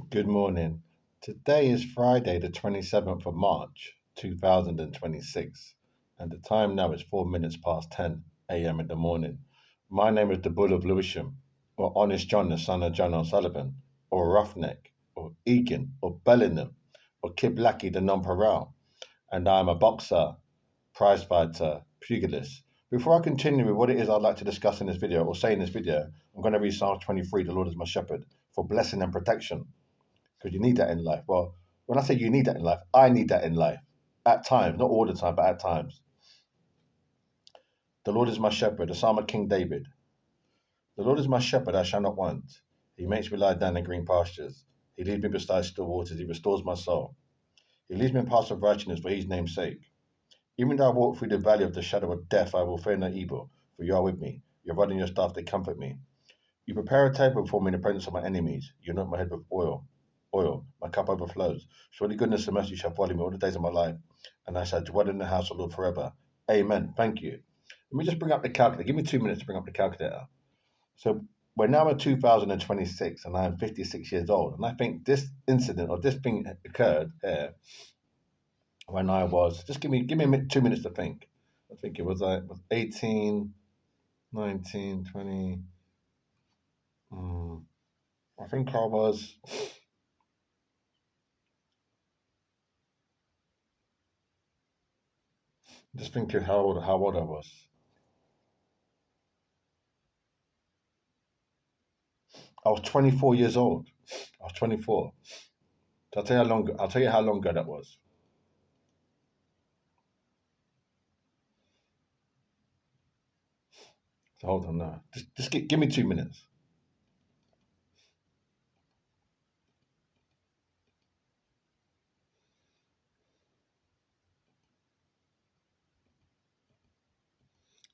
Good morning. Today is Friday, the 27th of March, 2026, and the time now is 4 minutes past 10 a.m. in the morning. My name is the Bull of Lewisham, or Honest John, the son of John O'Sullivan, or Roughneck, or Egan, or Bellingham, or Kiblaki, the non-paral, and I am a boxer, prize fighter, pugilist. Before I continue with what it is I'd like to discuss in this video, or say in this video, I'm going to read Psalm 23, the Lord is my shepherd, for blessing and protection because you need that in life. Well, when I say you need that in life, I need that in life at times, not all the time, but at times. The Lord is my shepherd, the Psalm of King David. The Lord is my shepherd, I shall not want. He makes me lie down in green pastures. He leads me beside still waters. He restores my soul. He leads me in paths of righteousness for his name's sake. Even though I walk through the valley of the shadow of death, I will fear no evil, for you are with me. Your rod and your staff, they comfort me. You prepare a table before me in the presence of my enemies. You anoint my head with oil. My cup overflows. Surely goodness and mercy shall follow me all the days of my life, and I shall dwell in the house of the Lord forever. Amen. Thank you. Let me just bring up the calculator. Give me 2 minutes to bring up the calculator. So we're now in 2026, and I am 56 years old. And I think this incident or this thing occurred when I was, just give me 2 minutes to think. I think it was 18, 19, 20. I think I was just thinking how old I was. I was 24 years old. I was 24. So I'll tell you how long ago that was. So hold on now. Just give me 2 minutes.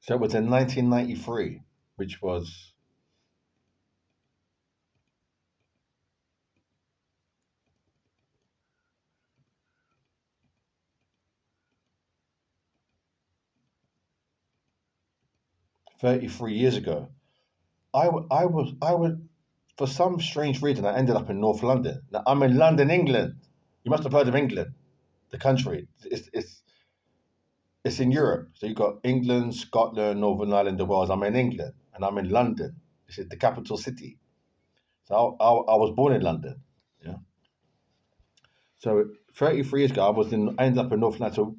So it was in 1993, which was 33 years ago. I would, for some strange reason, I ended up in North London. Now I'm in London, England. You must have heard of England, the country. It's in Europe. So you've got England, Scotland, Northern Ireland, the Wales. I'm in England, and I'm in London. This is the capital city. So I was born in London. Yeah. So 33 years ago, I ended up in North London. So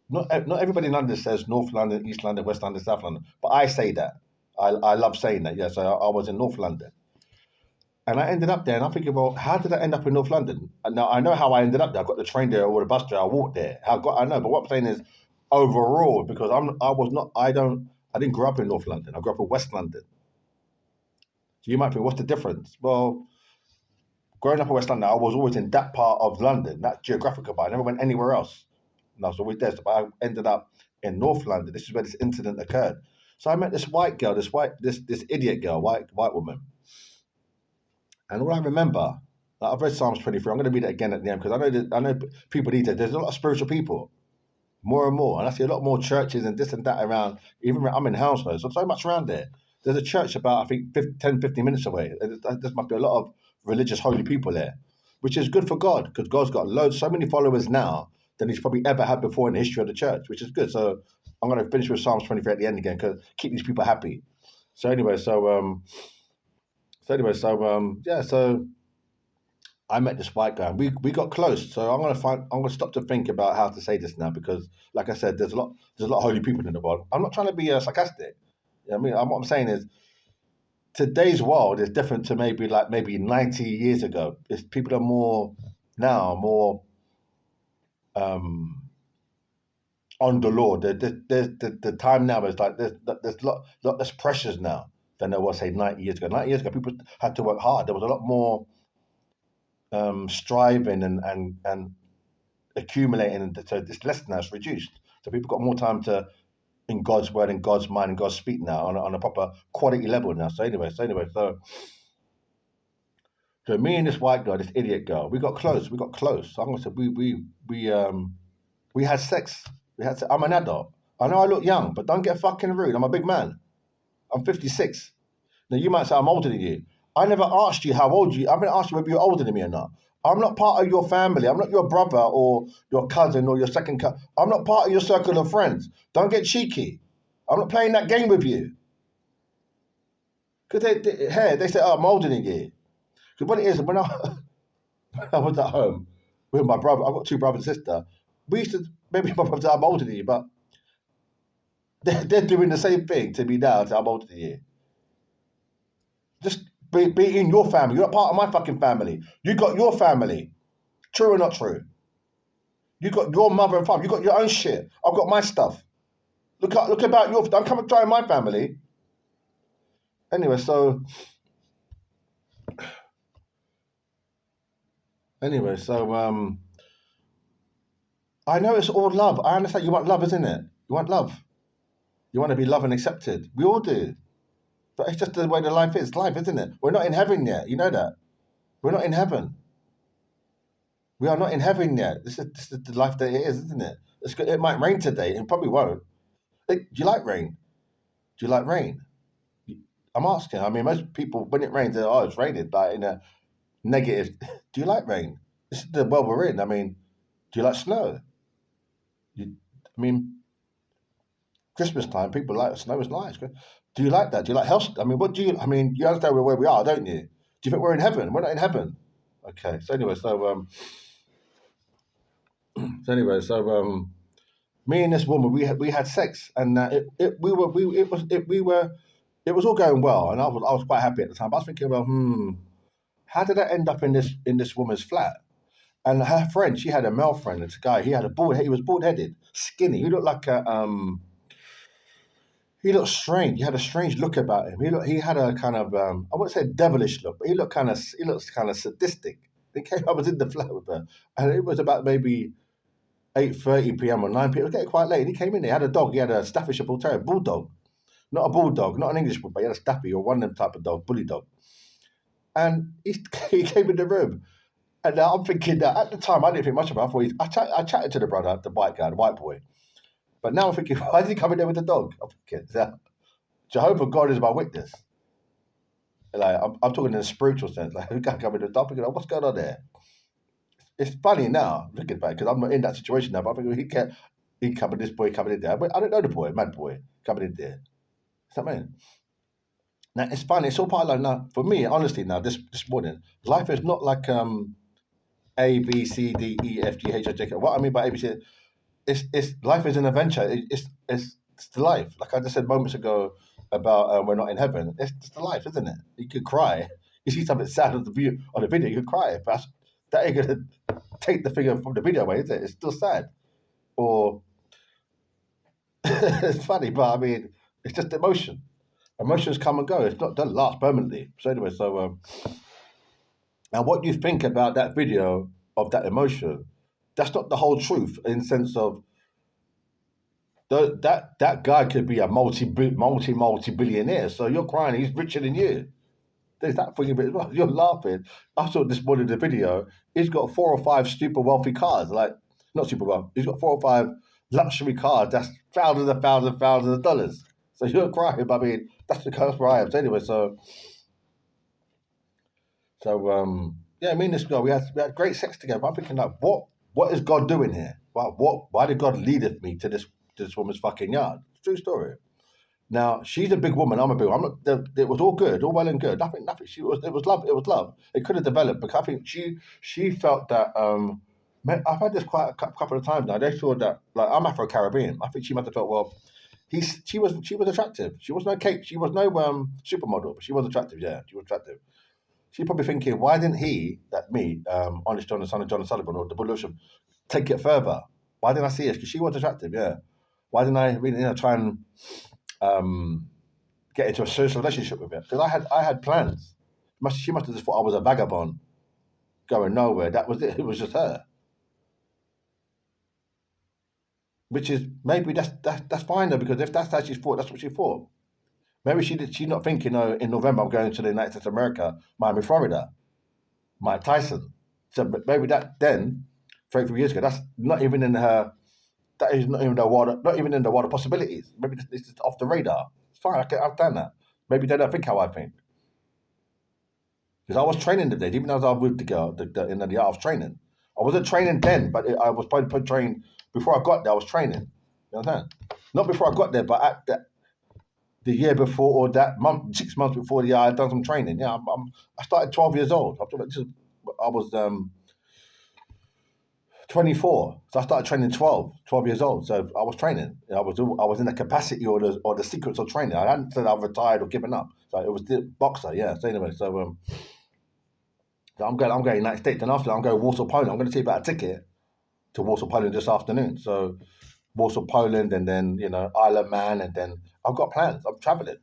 not everybody in London says North London, East London, West London, South London, but I say that. I love saying that. Yeah. So I was in North London, and I ended up there. And I'm thinking, well, how did I end up in North London? And now I know how I ended up there. I got the train there or the bus there. I walked there. I know, but what I'm saying is overall because I was not. I didn't grow up in North London. I grew up in West London. So you might think, what's the difference? Well, growing up in West London, I was always in that part of London, that geographical part. I never went anywhere else. And I was always there. So I ended up in North London. This is where this incident occurred. So I met this white girl, this idiot girl, white woman. And all I remember, like I've read Psalms 23. I'm going to read it again at the end because I know people these days. There's a lot of spiritual people, more and more, and I see a lot more churches and this and that around. Even I'm in Hounslow, so much around there. There's a church about I think 10, 15 minutes away. There must be a lot of religious holy people there, which is good for God because God's got so many followers now than he's probably ever had before in the history of the church, which is good. So I'm going to finish with Psalms 23 at the end again because keep these people happy. So anyway, yeah, so I met this white guy and we got close. So I'm gonna stop to think about how to say this now because like I said, there's a lot of holy people in the world. I'm not trying to be sarcastic. You know what I mean, what I'm saying is today's world is different to maybe 90 years ago. People are more um on the law. The time now is like there's lot less pressures now than there was say 90 years ago. 90 years ago, people had to work hard. There was a lot more striving and accumulating, and so this less now it's reduced. So people got more time to in God's word, in God's mind, in God's speak now on a proper quality level now. So me and this white girl, this idiot girl, we got close. We got close. So I'm gonna say we had sex. I'm an adult. I know I look young, but don't get fucking rude. I'm a big man. I'm 56. Now you might say I'm older than you. I never asked you how old you. I haven't asked you whether you're older than me or not. I'm not part of your family. I'm not your brother or your cousin or your second cousin. I'm not part of your circle of friends. Don't get cheeky. I'm not playing that game with you. Because they say, oh, I'm older than you. Because what it is, when I was at home with my brother, I've got two brothers and sister. We used to, maybe my brother said, I'm older than you, but they're doing the same thing to me now, I'm older than you. Just be in your family. You're not part of my fucking family. You got your family. True or not true? You got your mother and father. You got your own shit. I've got my stuff. Look about your. Don't come and try my family. Anyway, so I know it's all love. I understand you want love, isn't it? You want love. You want to be loved and accepted. We all do. But it's just the way the life is. Life, isn't it? We're not in heaven yet. You know that. We're not in heaven. We are not in heaven yet. This is the life that it is, isn't it? It might rain today. It probably won't. Do you like rain? Do you like rain? I'm asking. I mean, most people, when it rains, they're, oh, it's raining, like in a negative. Do you like rain? This is the world we're in. I mean, do you like snow? I mean, Christmas time, people like snow is nice. Do you like that? Do you like health? I mean, what do you? I mean, you understand where we are, don't you? Do you think we're in heaven? We're not in heaven. Okay. So me and this woman, we had sex, and it was all going well, and I was quite happy at the time. But I was thinking, well, how did I end up in this woman's flat? And her friend, she had a male friend. It's a guy. He was bald headed, skinny. He looked strange. He had a strange look about him. He had a kind of I wouldn't say devilish look, but he looked kind of sadistic. I was in the flat with her, and it was about maybe 8:30 p.m. or 9 p.m. It was getting quite late. And he came in there. He had a dog. He had a Staffordshire Bull Terrier, bulldog, not a bulldog, not an English bulldog, but he had a Staffy or one of them type of dog, bully dog. And he came in the room. And I'm thinking that at the time I didn't think much about it. I chatted to the brother, the white guy, the white boy. But now I'm thinking, why did he come in there with the dog? I'm thinking, Jehovah God is my witness. Like I'm talking in a spiritual sense. Like who can come in the dog? Thinking, what's going on there? It's funny now looking back because I'm not in that situation now. But I'm thinking he coming, this boy coming in there. I don't know the boy, mad boy coming in there. Is that man? Now it's funny. It's all part of life. Now for me, honestly, now this morning, life is not like A B C D E F G H I J K. What I mean by A B C, it's life is an adventure. It's the life. Like I just said moments ago about we're not in heaven. It's just the life, isn't it? You could cry. You see something sad on the video, you could cry. But that ain't gonna take the figure from the video away, is it? It's still sad. Or it's funny, but I mean, it's just emotion. Emotions come and go. It's not doesn't last permanently. So anyway, now what you think about that video of that emotion, that's not the whole truth in the sense of that guy could be a multi billionaire. So you're crying, he's richer than you. There's that thing a bit as well. You're laughing. I saw this morning the video. He's got 4 or 5 super wealthy cars, like not super wealthy. He's got 4 or 5 luxury cars. That's thousands of dollars. So you're crying. But I mean, that's the curse where I am. So anyway, yeah, me and this girl, we had great sex together. I'm thinking like, what is God doing here? Why did God lead me to this woman's fucking yard? True story. Now she's a big woman. I'm a big. I'm not. It was all good, all well and good. Nothing. It was love. It was love. It could have developed, but I think she felt that. I've had this quite a couple of times now. They thought that like I'm Afro Caribbean. I think she must have felt well. She was attractive. She was no cake. She was no supermodel, but she was attractive. Yeah, she was attractive. She's probably thinking, why didn't he, that me, Honest John, the son of John Sullivan, or the Bullshit, take it further? Why didn't I see it? Because she was attractive, yeah. Why didn't I really, try and get into a social relationship with her? Because I had plans. She must have just thought I was a vagabond going nowhere. That was it. It was just her. Which is maybe that's fine though, because if that's how she thought, that's what she thought. Maybe she's not thinking, oh, in November I'm going to the United States of America, Miami, Florida, Mike Tyson. So maybe that then, 33 years ago, that's not even in her. That is not even the water, not even in the water possibilities. Maybe it's, just off the radar. It's fine. I can understand that. Maybe they don't think how I think. Because I was training the day, even though I was with the girl, in the I was training. I wasn't training then, but I was probably trained before I got there. I was training. You understand? Not before I got there, but at the year before or that month, 6 months before the year, I had done some training. Yeah, I started 12 years old. I was 24, so I started training 12 years old. So I was training. I was in the capacity or the secrets of training. I hadn't said I've retired or given up. So it was the boxer. Yeah. So anyway, so I'm going to the United States, and after that, I'm going to Warsaw, Poland. I'm going to see about a ticket to Warsaw, Poland this afternoon. So Warsaw, Poland, and then Isle of Man, and then I've got plans. I'm traveling.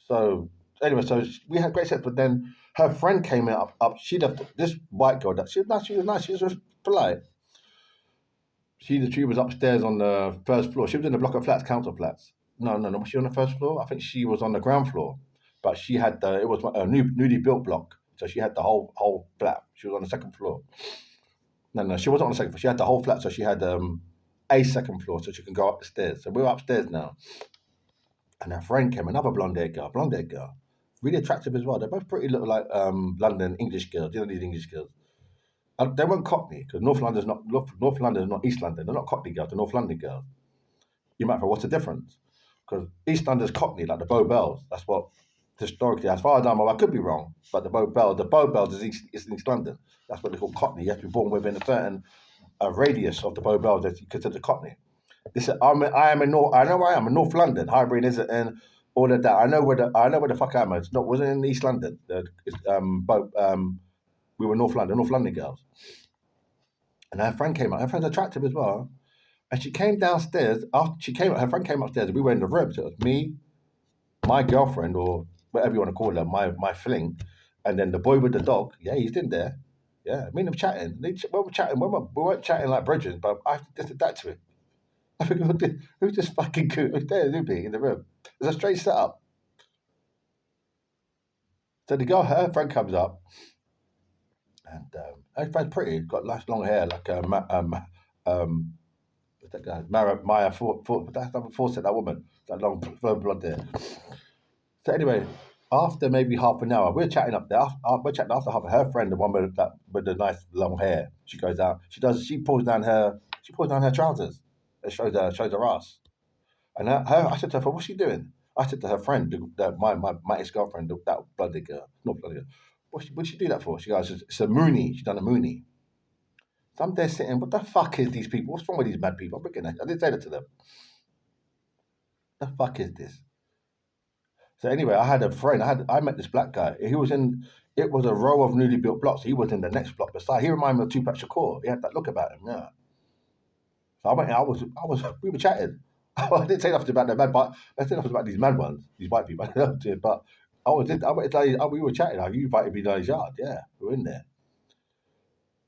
So anyway, so we had great sex, but then her friend came up. She left this white girl that she was nice. She was nice. She was just polite. She was upstairs on the first floor. She was in the block of flats, council flats. No. Was she on the first floor? I think she was on the ground floor, but she had it was a newly built block, so she had the whole flat. She was on the second floor. No, she wasn't on the second floor. She had the whole flat, so she had a second floor, so she can go upstairs. So we're upstairs now, and her friend came, another blonde haired girl, really attractive as well. They both pretty look like London English girls. You know these English girls. They weren't Cockney because North London is not East London. They're not Cockney girls. They're North London girls. You might say, what's the difference? Because East London's Cockney, like the Bow Bells. That's what historically, as far as I know, I could be wrong, but the Bow Bells is East London. That's what they call Cockney. You have to be born within a certain radius of the Bow Bells that you consider Cockney. This I am in North. I know I am in North London. Highbury isn't and all of that. I know where the fuck I am. It's not wasn't in East London. We were North London girls. And her friend came out. Her friend's attractive as well. And she came downstairs after she came. Her friend came upstairs. And we were in the room. So it was me, my girlfriend, or whatever you want to call her, my fling, and then the boy with the dog. Yeah, he's in there. Yeah, me and him chatting. We were chatting. We weren't chatting like bridges, but I just did that to him. I think who's this fucking cool? Who's there, Luby, in the room? There's a strange setup. So the girl, her friend comes up, and her friend's pretty. Got nice long hair, like what's that guy? Maya that's number four. Said that woman, that long blonde hair. So anyway, after maybe half an hour, we're chatting up there. We're chatting after half. Her friend, the one with the nice long hair, she goes out. She pulls down her trousers. It shows her ass. And I said to her, what's she doing? I said to her friend, my ex girlfriend, that bloody girl, not bloody girl. What'd she do that for? She goes, it's a Mooney. She done a Mooney. So I'm there sitting, what the fuck is these people? What's wrong with these mad people? I didn't say that to them. The fuck is this? So anyway, I had a friend. I met this black guy. He was in. It was a row of newly built blocks. He was in the next block beside. He reminded me of Tupac Shakur. He had that look about him. Yeah. So I went. I was. We were chatting. I didn't say nothing about the mad, but I said nothing about these mad ones, these white people. But I went to tell you. We were chatting. Like, you invited me down his yard. Yeah, we were in there.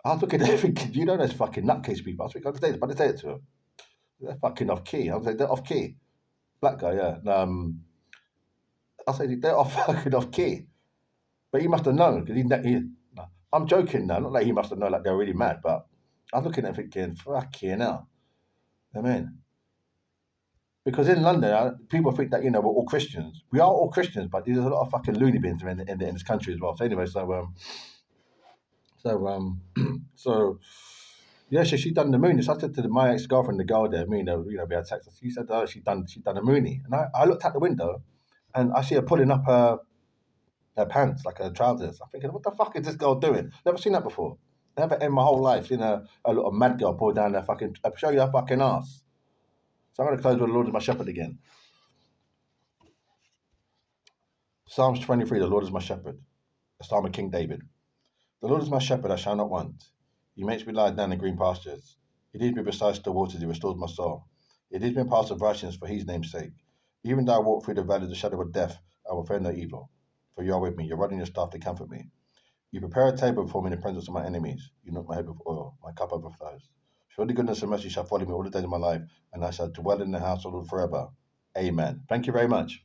I was looking at him thinking, you know those fucking nutcase people. I was thinking, I didn't say it to him. They're fucking off key. I was like, they're off key. Black guy, yeah. And, I said, they're off fucking off key. But he must have known because I'm joking now. Not like he must have known like they're really mad, but I was looking at him thinking, fucking hell. I mean, because in London, people think that we're all Christians. We are all Christians, but there's a lot of fucking loony bins in this country as well. So anyway, so so yeah, she done the Mooney. So I said to my ex girlfriend, the girl there, we had sex. She said, oh, she done a Mooney, and I looked out the window, and I see her pulling up her pants, like her trousers. I'm thinking, what the fuck is this girl doing? Never seen that before. Never in my whole life seen a little mad girl pull down her fucking. I'll show you her fucking ass. So I'm going to close with the Lord is my shepherd again. Psalms 23, the Lord is my shepherd. A psalm of King David. The Lord is my shepherd, I shall not want. He makes me lie down in green pastures. He leads me beside still waters, he restores my soul. He leads me in paths of righteousness for his name's sake. Even though I walk through the valley of the shadow of death, I will fear no evil. For you are with me, your rod and your staff, they comfort me. You prepare a table before me in the presence of my enemies. You anoint my head with oil, my cup overflows. Surely goodness and mercy shall follow me all the days of my life, and I shall dwell in the house of the Lord forever. Amen. Thank you very much.